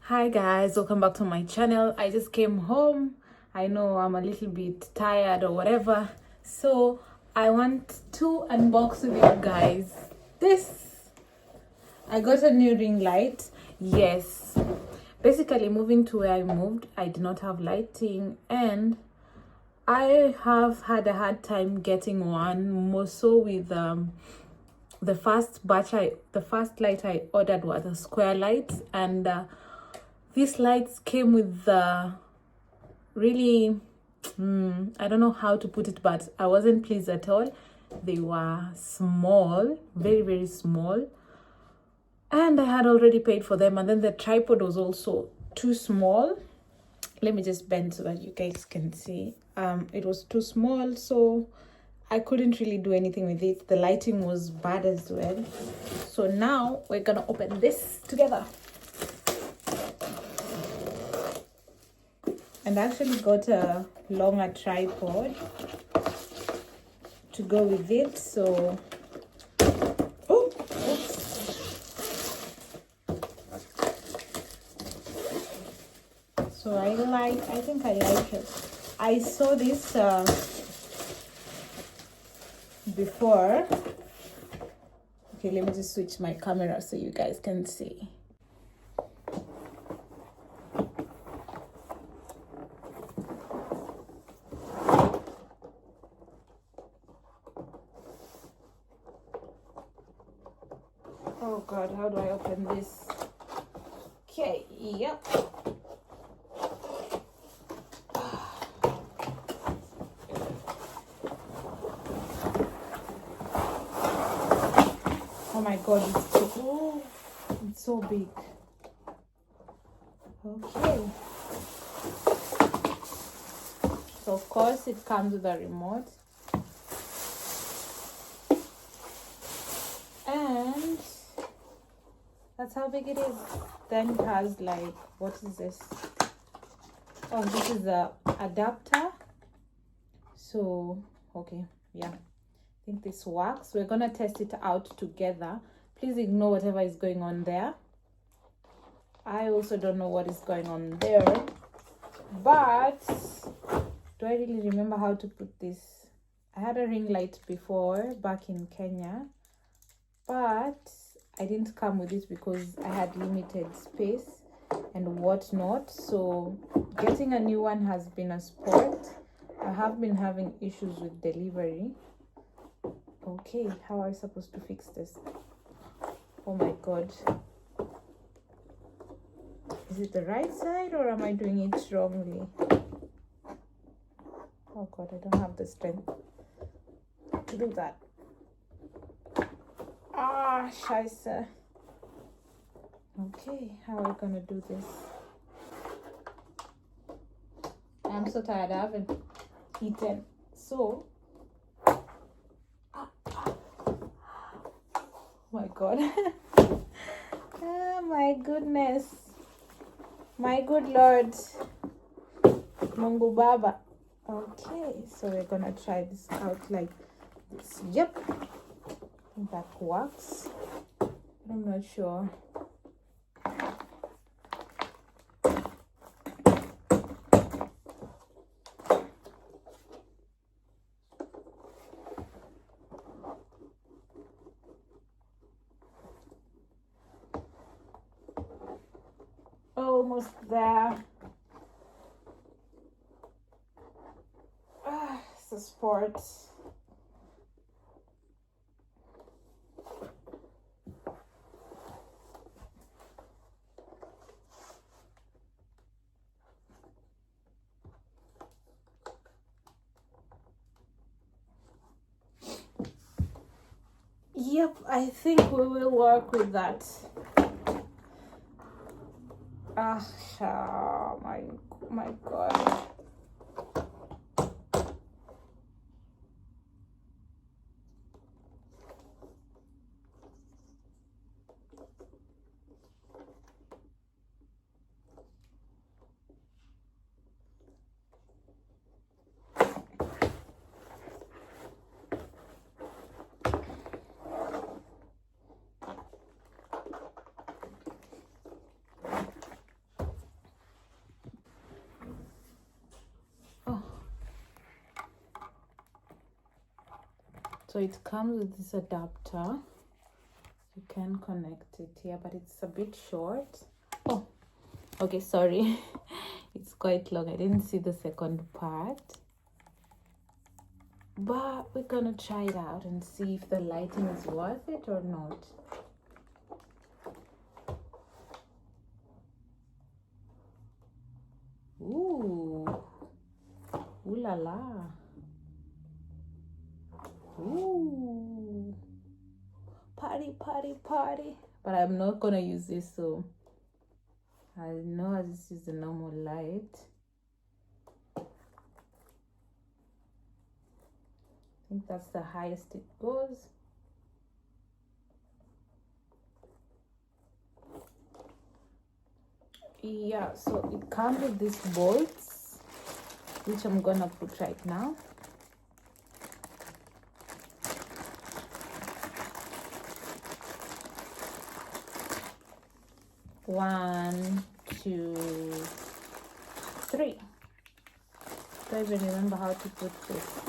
Hi guys, welcome back to my channel. I just came home. I know I'm a little bit tired or whatever, so I want to unbox with you guys this. I got a new ring light. Yes, basically moving to where I moved, I did not have lighting and I have had a hard time getting one, more so with the first light I ordered was a square light, and these lights came with the really I don't know how to put it, but I wasn't pleased at all. They were small, very very small, and I had already paid for them, and then the tripod was also too small. Let me just bend so that you guys can see. It was too small, so I couldn't really do anything with it. The lighting was bad as well. So now we're gonna open this together. And I actually got a longer tripod to go with it. So, So I think I like it. I saw this before. Okay, let me just switch my camera so you guys can see. Oh God, how do I open this? Okay, yep. Oh my God, it's so big. Okay. So of course it comes with a remote. And that's how big it is. Then it has like, what is this? Oh, this is the adapter. So, okay, yeah. I think this works. We're gonna test it out together. Please ignore whatever is going on there. I also don't know what is going on there. But do I really remember how to put this? I had a ring light before back in Kenya, but I didn't come with it because I had limited space and whatnot. So getting a new one has been a sport. I have been having issues with delivery. Okay, how are I supposed to fix this? Oh my God. Is it the right side or am I doing it wrongly? Oh God, I don't have the strength to do that. Ah, scheiße. Okay, how are we gonna do this? I'm so tired, I haven't eaten. So, oh my God. Oh my goodness. My good Lord. Mungu Baba. Okay, so we're gonna try this out like this. Yep. I think that works. I'm not sure. Almost there. It's a sport. Yep, I think we will work with that. My God. So it comes with this adapter. You can connect it here, but it's a bit short. Oh, okay, sorry. It's quite long. I didn't see the second part. But we're gonna try it out and see if the lighting is worth it or not. Ooh. Ooh la la. Ooh. Party, party, party. But I'm not gonna use this, so I know this is the normal light. I think that's the highest it goes. Yeah, so it comes with these bolts, which I'm gonna put right now. One, two, three. Don't even remember how to put this.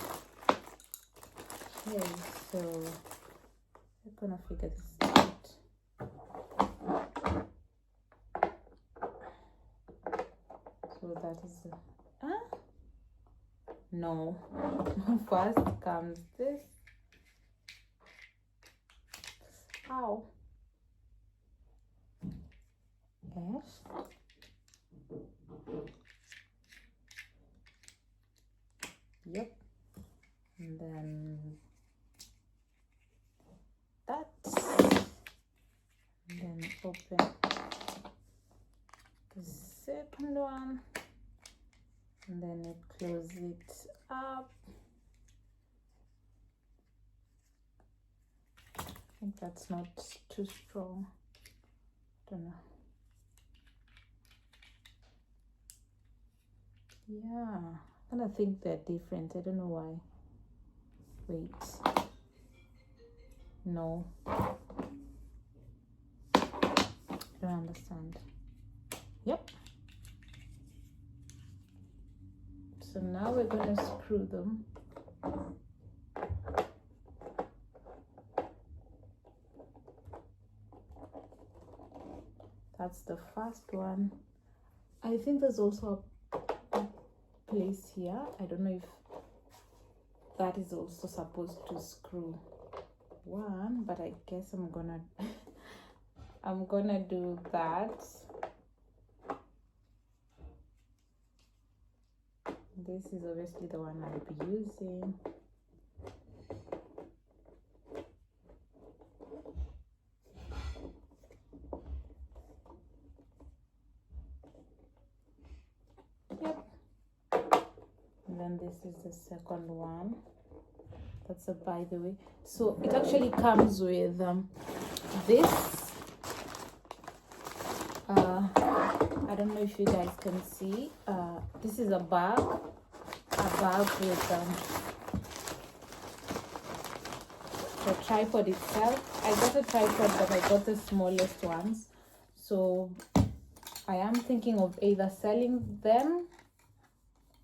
Okay, so we're gonna figure this out. So that is no. First comes this. Ow. Yes. Yep. And then that. And then open the second one. And then you close it up. I think that's not too strong. Don't know. Yeah, I kind of think they're different. I don't know why. Wait. No. I don't understand. Yep. So now we're going to screw them. That's the first one. I think there's also a place here. I don't know if that is also supposed to screw one, but I guess I'm gonna do that. This is obviously the one I'll be using. Yep. And then this is the second one. That's a by the way. So it actually comes with this. I don't know if you guys can see. This is a bag with the tripod itself. I got a tripod, but I got the smallest ones. So I am thinking of either selling them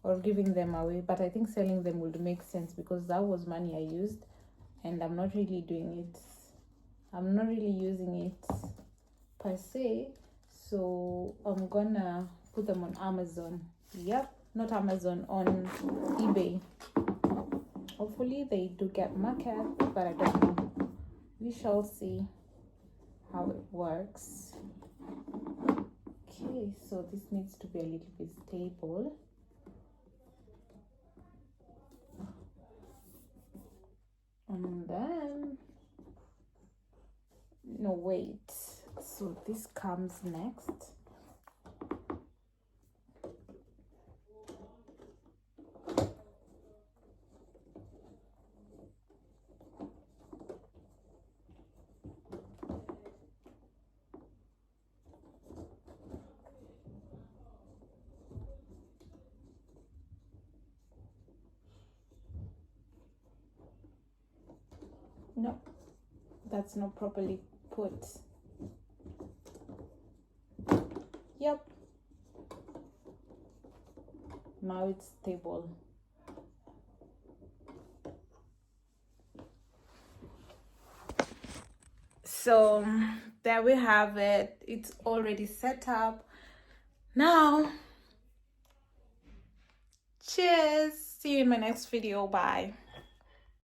or giving them away, but I think selling them would make sense because that was money I used and I'm not really doing it. I'm not really using it per se. So I'm gonna put them on Amazon. Yep, not Amazon, on eBay. Hopefully they do get market, but I don't know. We shall see how it works. Okay, so this needs to be a little bit stable. And then, no, wait. So this comes next. No, that's not properly put. Yep. Now it's stable. So there we have it. It's already set up. Now, cheers. See you in my next video. Bye.